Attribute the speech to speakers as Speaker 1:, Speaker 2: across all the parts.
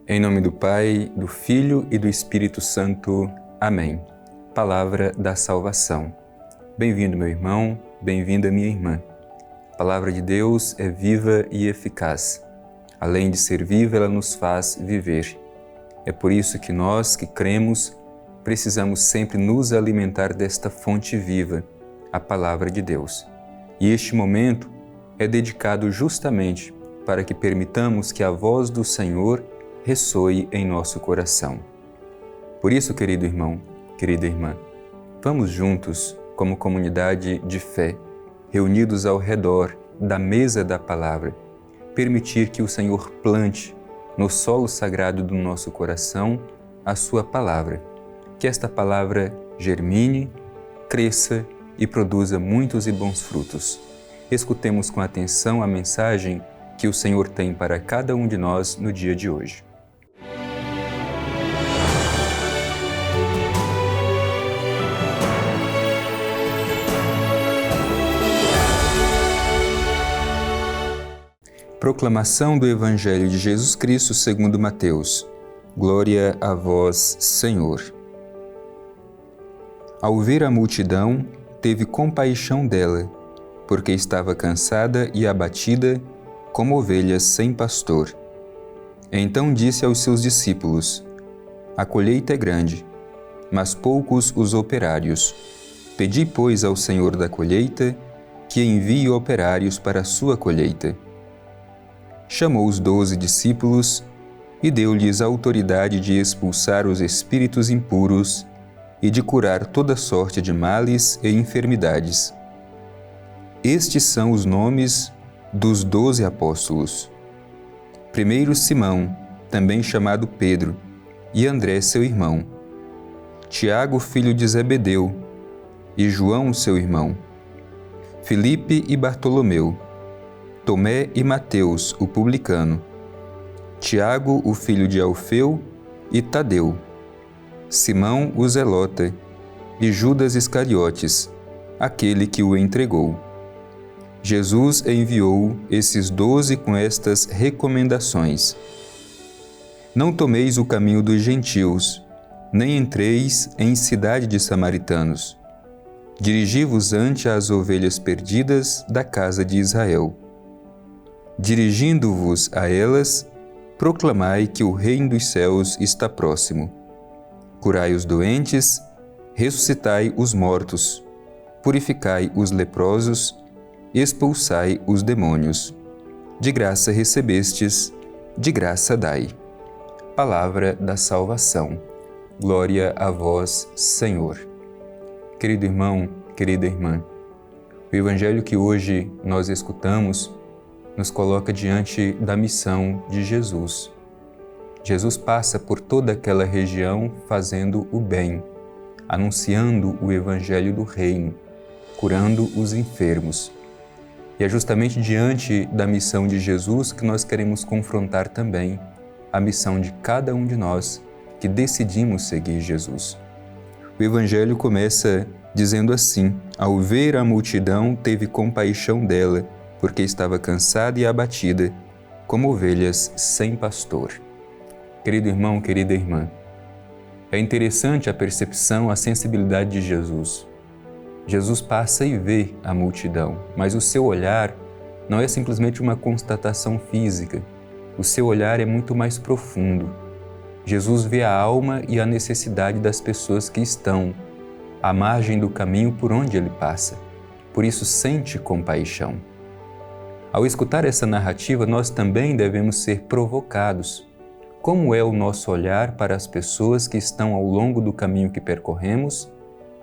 Speaker 1: Em nome do Pai, do Filho e do Espírito Santo. Amém. Palavra da salvação. Bem-vindo, meu irmão, bem-vinda, minha irmã. A palavra de Deus é viva e eficaz. Além de ser viva, ela nos faz viver. É por isso que nós, que cremos, precisamos sempre nos alimentar desta fonte viva, a palavra de Deus. E este momento é dedicado justamente para que permitamos que a voz do Senhor ressoe em nosso coração. Por isso, querido irmão, querida irmã, vamos juntos, como comunidade de fé, reunidos ao redor da mesa da palavra, permitir que o Senhor plante no solo sagrado do nosso coração a sua palavra, que esta palavra germine, cresça e produza muitos e bons frutos. Escutemos com atenção a mensagem que o Senhor tem para cada um de nós no dia de hoje. Proclamação do Evangelho de Jesus Cristo segundo Mateus. Glória a vós, Senhor. Ao ver a multidão, teve compaixão dela, porque estava cansada e abatida, como ovelhas sem pastor. Então disse aos seus discípulos: A colheita é grande, mas poucos os operários. Pedi, pois, ao Senhor da colheita que envie operários para a sua colheita. Chamou os 12 discípulos e deu-lhes a autoridade de expulsar os espíritos impuros e de curar toda sorte de males e enfermidades. Estes são os nomes dos 12 apóstolos. Primeiro Simão, também chamado Pedro, e André seu irmão. Tiago, filho de Zebedeu, e João, seu irmão. Filipe e Bartolomeu. Tomé e Mateus, o publicano, Tiago, o filho de Alfeu, e Tadeu, Simão, o zelota, e Judas Iscariotes, aquele que o entregou. Jesus enviou esses 12 com estas recomendações: Não tomeis o caminho dos gentios, nem entreis em cidade de samaritanos. Dirigi-vos ante as ovelhas perdidas da casa de Israel. Dirigindo-vos a elas, proclamai que o reino dos céus está próximo. Curai os doentes, ressuscitai os mortos, purificai os leprosos, expulsai os demônios. De graça recebestes, de graça dai. Palavra da salvação. Glória a vós, Senhor. Querido irmão, querida irmã, o Evangelho que hoje nós escutamos nos coloca diante da missão de Jesus. Jesus passa por toda aquela região fazendo o bem, anunciando o Evangelho do Reino, curando os enfermos. E é justamente diante da missão de Jesus que nós queremos confrontar também a missão de cada um de nós que decidimos seguir Jesus. O Evangelho começa dizendo assim: Ao ver a multidão, teve compaixão dela, porque estava cansada e abatida, como ovelhas sem pastor. Querido irmão, querida irmã, é interessante a percepção, a sensibilidade de Jesus. Jesus passa e vê a multidão, mas o seu olhar não é simplesmente uma constatação física. O seu olhar é muito mais profundo. Jesus vê a alma e a necessidade das pessoas que estão à margem do caminho por onde ele passa. Por isso sente compaixão. Ao escutar essa narrativa, nós também devemos ser provocados. Como é o nosso olhar para as pessoas que estão ao longo do caminho que percorremos?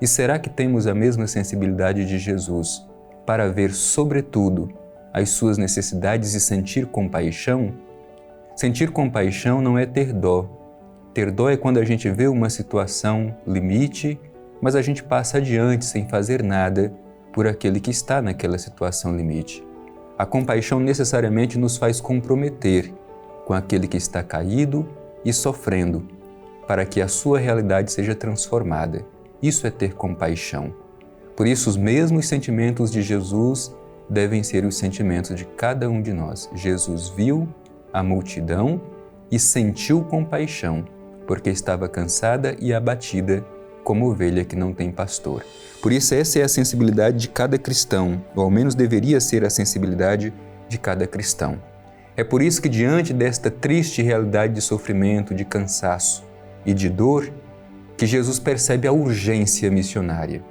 Speaker 1: E será que temos a mesma sensibilidade de Jesus para ver, sobretudo, as suas necessidades e sentir compaixão? Sentir compaixão não é ter dó. Ter dó é quando a gente vê uma situação limite, mas a gente passa adiante sem fazer nada por aquele que está naquela situação limite. A compaixão necessariamente nos faz comprometer com aquele que está caído e sofrendo, para que a sua realidade seja transformada. Isso é ter compaixão. Por isso, os mesmos sentimentos de Jesus devem ser os sentimentos de cada um de nós. Jesus viu a multidão e sentiu compaixão, porque estava cansada e abatida, como ovelha que não tem pastor. Por isso, essa é a sensibilidade de cada cristão, ou ao menos deveria ser a sensibilidade de cada cristão. É por isso que, diante desta triste realidade de sofrimento, de cansaço e de dor, que Jesus percebe a urgência missionária.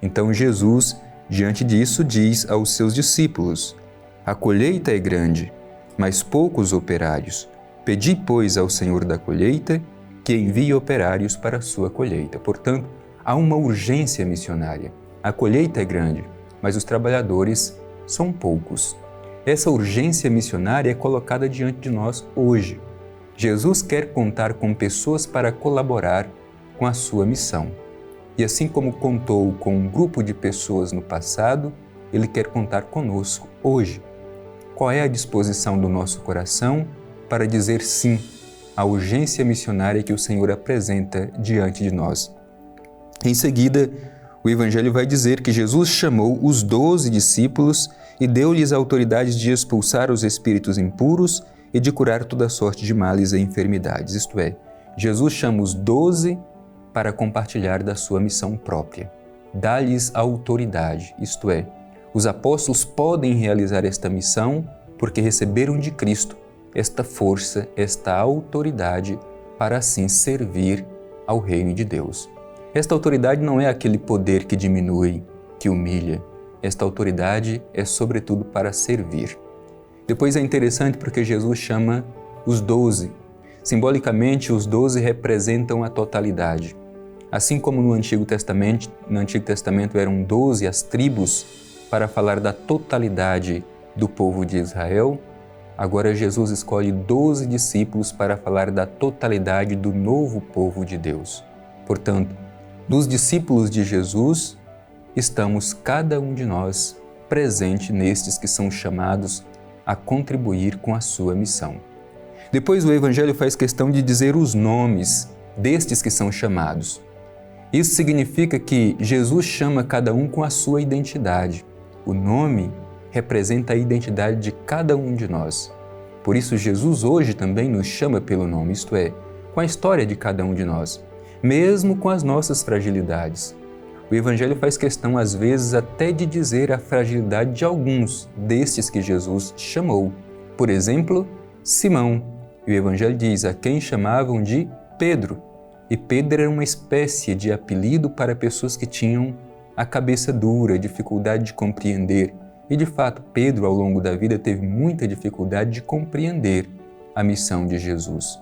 Speaker 1: Então, Jesus, diante disso, diz aos seus discípulos: a colheita é grande, mas poucos operários. Pedi, pois, ao Senhor da colheita que envie operários para a sua colheita. Portanto, há uma urgência missionária. A colheita é grande, mas os trabalhadores são poucos. Essa urgência missionária é colocada diante de nós hoje. Jesus quer contar com pessoas para colaborar com a sua missão. E assim como contou com um grupo de pessoas no passado, Ele quer contar conosco hoje. Qual é a disposição do nosso coração para dizer sim à urgência missionária que o Senhor apresenta diante de nós? Em seguida, o Evangelho vai dizer que Jesus chamou os 12 discípulos e deu-lhes a autoridade de expulsar os espíritos impuros e de curar toda sorte de males e enfermidades. Isto é, Jesus chama os 12 para compartilhar da sua missão própria. Dá-lhes autoridade, isto é, os apóstolos podem realizar esta missão porque receberam de Cristo esta força, esta autoridade para assim servir ao reino de Deus. Esta autoridade não é aquele poder que diminui, que humilha. Esta autoridade é sobretudo para servir. Depois é interessante porque Jesus chama os 12. Simbolicamente, os 12 representam a totalidade. Assim como no Antigo Testamento eram 12 as tribos para falar da totalidade do povo de Israel, agora Jesus escolhe 12 discípulos para falar da totalidade do novo povo de Deus. Portanto, dos discípulos de Jesus, estamos cada um de nós presente nestes que são chamados a contribuir com a sua missão. Depois o Evangelho faz questão de dizer os nomes destes que são chamados. Isso significa que Jesus chama cada um com a sua identidade. O nome representa a identidade de cada um de nós. Por isso, Jesus hoje também nos chama pelo nome, isto é, com a história de cada um de nós, mesmo com as nossas fragilidades. O Evangelho faz questão, às vezes, até de dizer a fragilidade de alguns destes que Jesus chamou. Por exemplo, Simão. E o Evangelho diz a quem chamavam de Pedro. E Pedro era uma espécie de apelido para pessoas que tinham a cabeça dura, dificuldade de compreender. E, de fato, Pedro, ao longo da vida, teve muita dificuldade de compreender a missão de Jesus.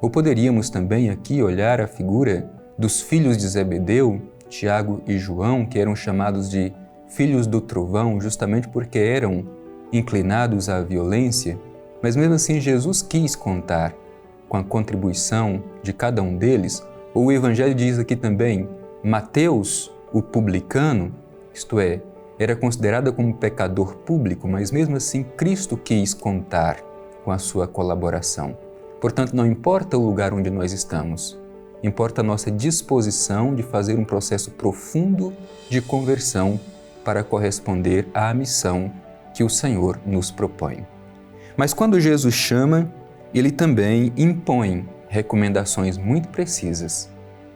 Speaker 1: Ou poderíamos também aqui olhar a figura dos filhos de Zebedeu, Tiago e João, que eram chamados de filhos do trovão, justamente porque eram inclinados à violência, mas mesmo assim Jesus quis contar com a contribuição de cada um deles. Ou o Evangelho diz aqui também, Mateus, o publicano, isto é, era considerado como pecador público, mas mesmo assim Cristo quis contar com a sua colaboração. Portanto, não importa o lugar onde nós estamos, importa a nossa disposição de fazer um processo profundo de conversão para corresponder à missão que o Senhor nos propõe. Mas quando Jesus chama, Ele também impõe recomendações muito precisas.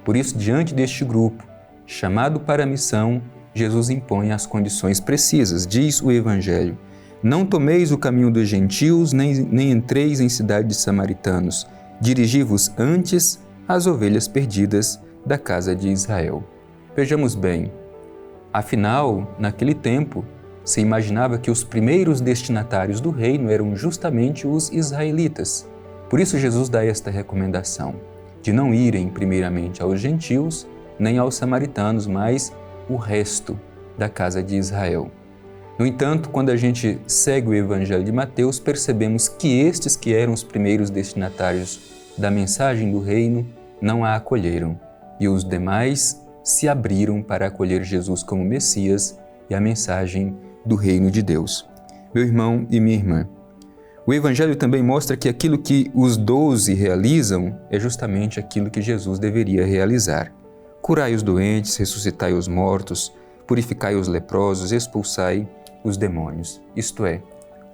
Speaker 1: Por isso, diante deste grupo, chamado para a missão, Jesus impõe as condições precisas. Diz o Evangelho: não tomeis o caminho dos gentios, nem entreis em cidade de samaritanos. Dirigi-vos antes às ovelhas perdidas da casa de Israel. Vejamos bem, afinal, naquele tempo, se imaginava que os primeiros destinatários do reino eram justamente os israelitas. Por isso Jesus dá esta recomendação, de não irem primeiramente aos gentios, nem aos samaritanos, mas o resto da casa de Israel. No entanto, quando a gente segue o Evangelho de Mateus, percebemos que estes que eram os primeiros destinatários da mensagem do reino não a acolheram, e os demais se abriram para acolher Jesus como Messias e a mensagem do reino de Deus. Meu irmão e minha irmã, o Evangelho também mostra que aquilo que os 12 realizam é justamente aquilo que Jesus deveria realizar. Curai os doentes, ressuscitai os mortos, purificai os leprosos, expulsai os demônios. Isto é,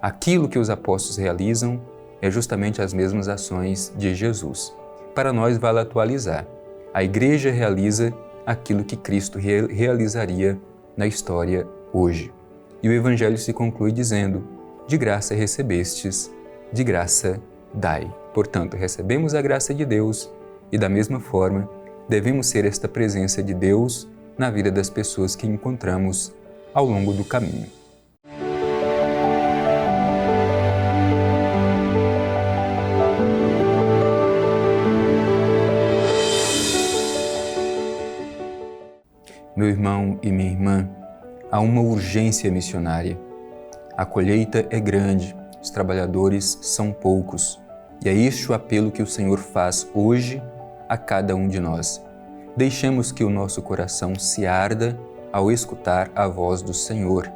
Speaker 1: aquilo que os apóstolos realizam é justamente as mesmas ações de Jesus. Para nós, vale atualizar. A Igreja realiza aquilo que Cristo realizaria na história hoje. E o Evangelho se conclui dizendo: de graça recebestes, de graça dai. Portanto, recebemos a graça de Deus e, da mesma forma, devemos ser esta presença de Deus na vida das pessoas que encontramos ao longo do caminho. Meu irmão e minha irmã, há uma urgência missionária. A colheita é grande, os trabalhadores são poucos. E é este o apelo que o Senhor faz hoje a cada um de nós. Deixemos que o nosso coração se arda ao escutar a voz do Senhor.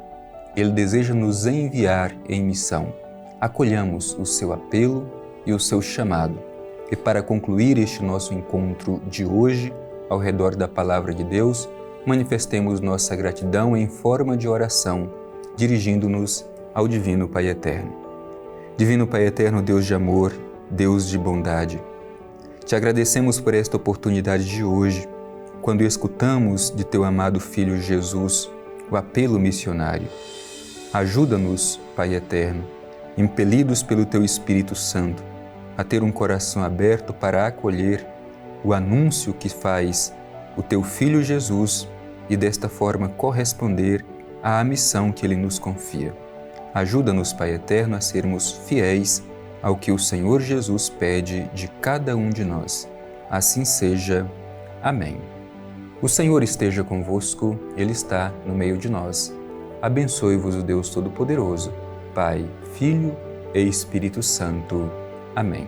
Speaker 1: Ele deseja nos enviar em missão. Acolhamos o seu apelo e o seu chamado. E para concluir este nosso encontro de hoje, ao redor da Palavra de Deus, manifestemos nossa gratidão em forma de oração, dirigindo-nos ao Divino Pai Eterno. Divino Pai Eterno, Deus de amor, Deus de bondade, te agradecemos por esta oportunidade de hoje, quando escutamos de teu amado Filho Jesus o apelo missionário. Ajuda-nos, Pai Eterno, impelidos pelo teu Espírito Santo, a ter um coração aberto para acolher o anúncio que faz o teu Filho Jesus e desta forma corresponder à missão que Ele nos confia. Ajuda-nos, Pai Eterno, a sermos fiéis ao que o Senhor Jesus pede de cada um de nós. Assim seja. Amém. O Senhor esteja convosco, Ele está no meio de nós. Abençoe-vos o Deus Todo-Poderoso, Pai, Filho e Espírito Santo. Amém.